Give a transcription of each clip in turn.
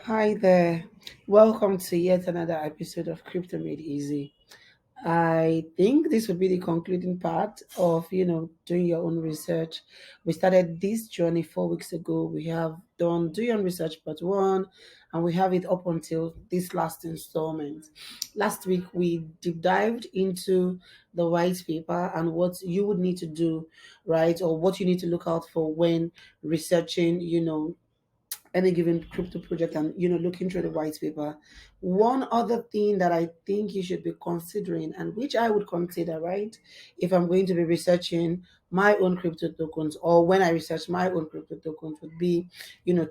Hi there. Welcome to yet another episode of Crypto Made Easy. I think this would be the concluding part of, doing your own research. We started this journey 4 weeks ago. We have done do your own research part one, and we have it up until this last installment. Last week, we deep dived into the white paper and what you would need to do, right? Or what you need to look out for when researching, any given crypto project and looking through the white paper. One other thing that I think you should be considering, and which I would consider, right, if I'm going to be researching my own crypto tokens, or when I research my own crypto tokens, would be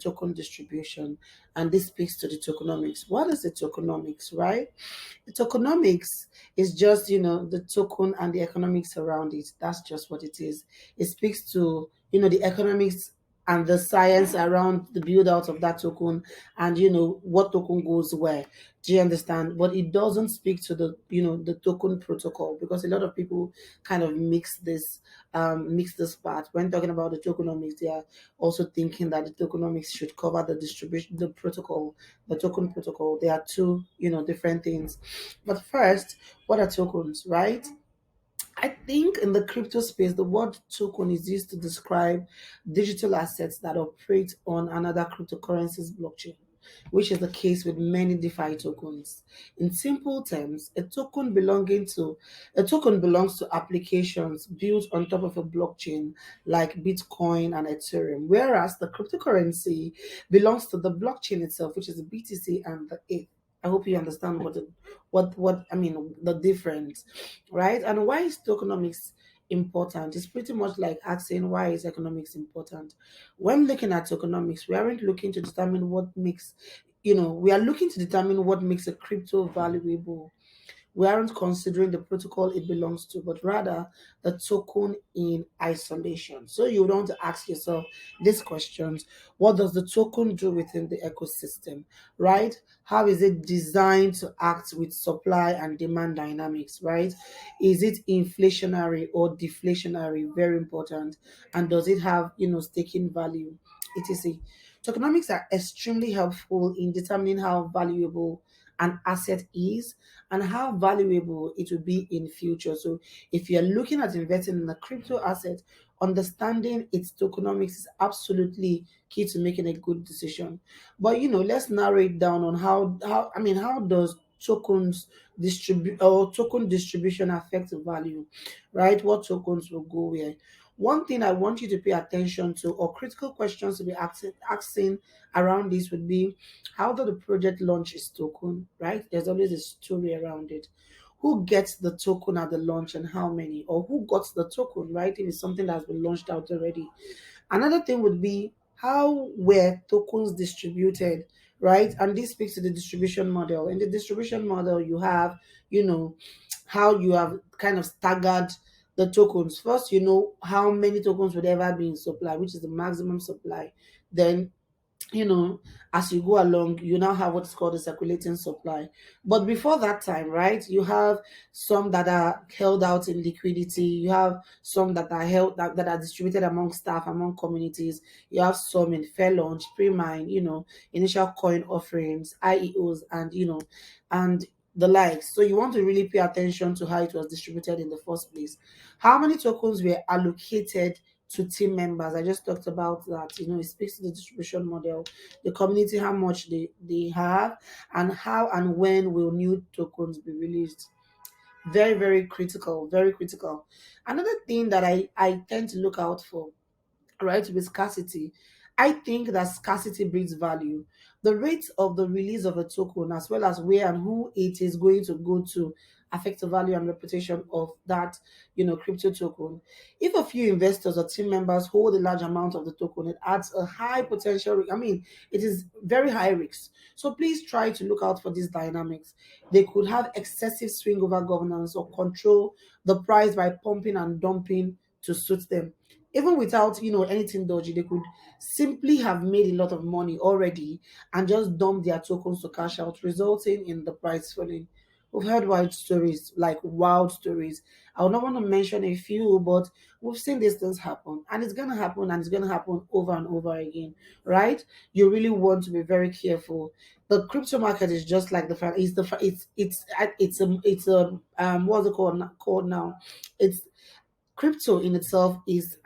token distribution. And this speaks to the tokenomics. What is the tokenomics, right? The tokenomics is just the token and the economics around it. That's just what it is. It speaks to the economics and the science around the build out of that token, and what token goes where. Do you understand? But it doesn't speak to the token protocol, because a lot of people kind of mix this part when talking about the tokenomics. They are also thinking that the tokenomics should cover the distribution, the protocol, the token protocol. They are two different things. But first, what are tokens, right? I think in the crypto space, the word token is used to describe digital assets that operate on another cryptocurrency's blockchain, which is the case with many DeFi tokens. In simple terms, a token belongs to applications built on top of a blockchain like Bitcoin and Ethereum, whereas the cryptocurrency belongs to the blockchain itself, which is the BTC and the ETH. I hope you understand what I mean, the difference, right? And why is tokenomics important? It's pretty much like asking why is economics important. When looking at tokenomics, we aren't looking to determine what makes, we are looking to determine what makes a crypto valuable. We aren't considering the protocol it belongs to, but rather the token in isolation. So you would want to ask yourself these questions. What does the token do within the ecosystem, right? How is it designed to act with supply and demand dynamics, right? Is it inflationary or deflationary? Very important. And does it have, staking value, etc. Tokenomics are extremely helpful in determining how valuable an asset is and how valuable it will be in future. So if you're looking at investing in a crypto asset, understanding its tokenomics is absolutely key to making a good decision. But let's narrow it down on how does tokens distribute or token distribution affect the value, right? What tokens will go where? One thing I want you to pay attention to, or critical questions to be asking around this, would be how did the project launch its token, right? There's always a story around it. Who gets the token at the launch and how many, or who got the token, right? If it's something that's been launched out already. Another thing would be how were tokens distributed, right? And this speaks to the distribution model. In the distribution model, you have, you know, how you have kind of staggered the tokens. First, how many tokens would ever be in supply, which is the maximum supply. Then as you go along, you now have what's called a circulating supply. But before that time, right, you have some that are held out in liquidity, you have some that are that are distributed among staff, among communities, you have some in fair launch, pre-mine, initial coin offerings, IEOs, and and the likes. So you want to really pay attention to how it was distributed in the first place. How many tokens were allocated to team members? I just talked about that. It speaks to the distribution model, the community, how much they have, and how and when will new tokens be released. Very, very critical, very critical. Another thing that I tend to look out for, right, with scarcity. I think that scarcity breeds value. The rate of the release of a token, as well as where and who it is going to go to, affect the value and reputation of that, crypto token. If a few investors or team members hold a large amount of the token, it adds a high potential. I mean, it is very high risk. So please try to look out for these dynamics. They could have excessive swing over governance or control the price by pumping and dumping to suit them. Even without anything dodgy, they could simply have made a lot of money already and just dump their tokens to cash out, resulting in the price falling. We've heard wild stories, like wild stories. I would not want to mention a few, but we've seen these things happen, and it's gonna happen, and it's gonna happen over and over again, right? You really want to be very careful. The crypto market is just like it's what's it called now? It's crypto in itself is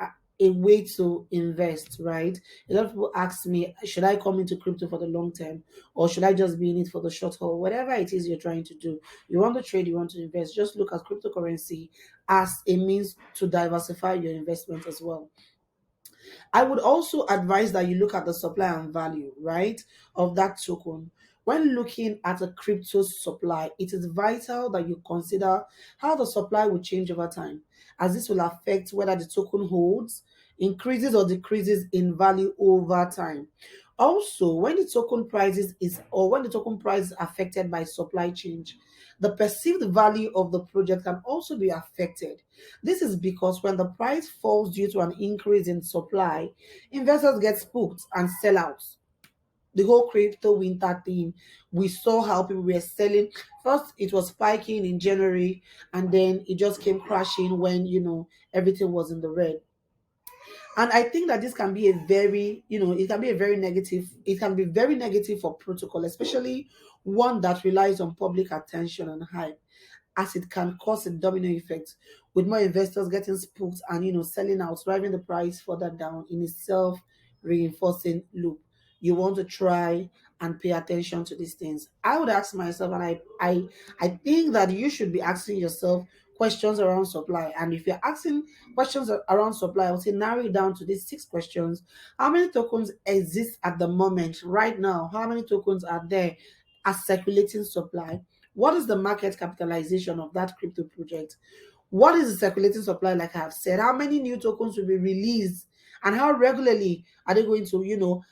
a way to invest, right? A lot of people ask me, should I come into crypto for the long term, or should I just be in it for the short haul? Whatever it is you're trying to do, you want to trade, you want to invest, just look at cryptocurrency as a means to diversify your investment as well. I would also advise that you look at the supply and value, right, of that token. When looking at a crypto supply, it is vital that you consider how the supply will change over time, as this will affect whether the token holds, increases or decreases in value over time. Also, when the token prices is or when the token price is affected by supply change, the perceived value of the project can also be affected. This is because when the price falls due to an increase in supply, investors get spooked and sell out. The whole crypto winter thing, we saw how people were selling. First, it was spiking in January, and then it just came crashing when everything was in the red. And I think that this can be a very, it can be a very negative, it can be very negative for protocol, especially one that relies on public attention and hype, as it can cause a domino effect with more investors getting spooked and selling out, driving the price further down in itself, reinforcing loop. You want to try and pay attention to these things. I would ask myself, and I think that you should be asking yourself questions around supply. And if you're asking questions around supply, I would say narrow it down to these six questions. How many tokens exist at the moment right now? How many tokens are there as circulating supply? What is the market capitalization of that crypto project? What is the circulating supply, like I have said? How many new tokens will be released? And how regularly are they going to,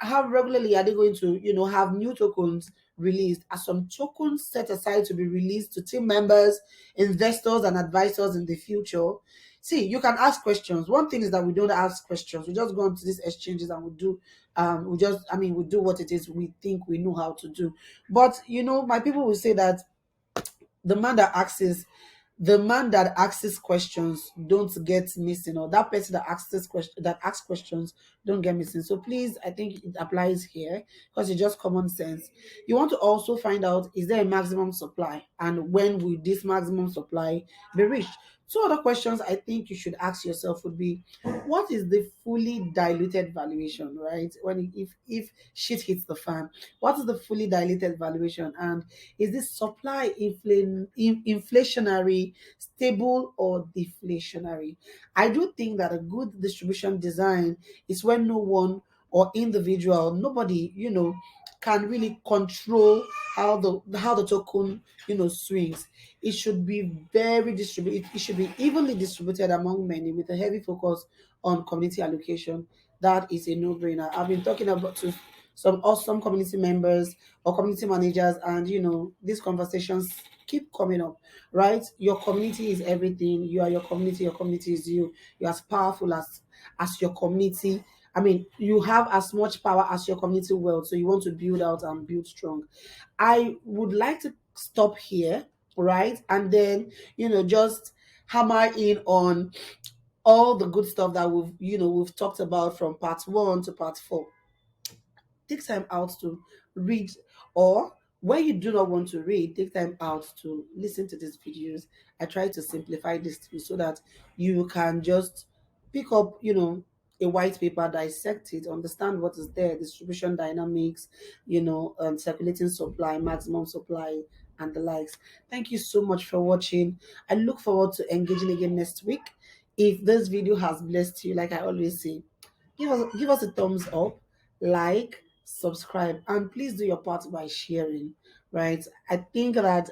how regularly are they going to, have new tokens released? Are some tokens set aside to be released to team members, investors, and advisors in the future? See, you can ask questions. One thing is that we don't ask questions. We just go into these exchanges and we do what it is we think we know how to do. But my people will say that the man that asks the man that asks questions don't get missing, or that person that asks questions don't get missing. So please, I think it applies here because it's just common sense. You want to also find out, is there a maximum supply, and when will this maximum supply be reached? Two other questions I think you should ask yourself would be, what is the fully diluted valuation, right? If shit hits the fan, what is the fully diluted valuation? And is this supply inflationary, stable, or deflationary? I do think that a good distribution design is when no one or individual, nobody, can really control how the token, swings. It should be very distributed. It should be evenly distributed among many, with a heavy focus on community allocation. That is a no-brainer. I've been talking about to some awesome community members or community managers, and these conversations keep coming up, right? Your community is everything. You are your community. Your community is you. You're as powerful as your community. I mean, you have as much power as your community wealth. So you want to build out and build strong. I would like to stop here, right? And then, just hammer in on all the good stuff that we've talked about from part one to part four. Take time out to read, or when you do not want to read, take time out to listen to these videos. I try to simplify this to you so that you can just pick up, a white paper, dissect it, understand what is there, distribution dynamics, circulating supply, maximum supply, and the likes. Thank you so much for watching. I look forward to engaging again next week. If this video has blessed you, like I always say, give us a thumbs up, like, subscribe, and please do your part by sharing, right? I think that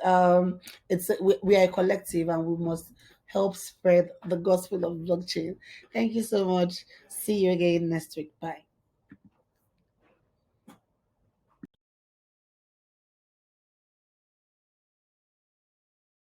we are a collective, and we must help spread the gospel of blockchain. Thank you so much. See you again next week. Bye.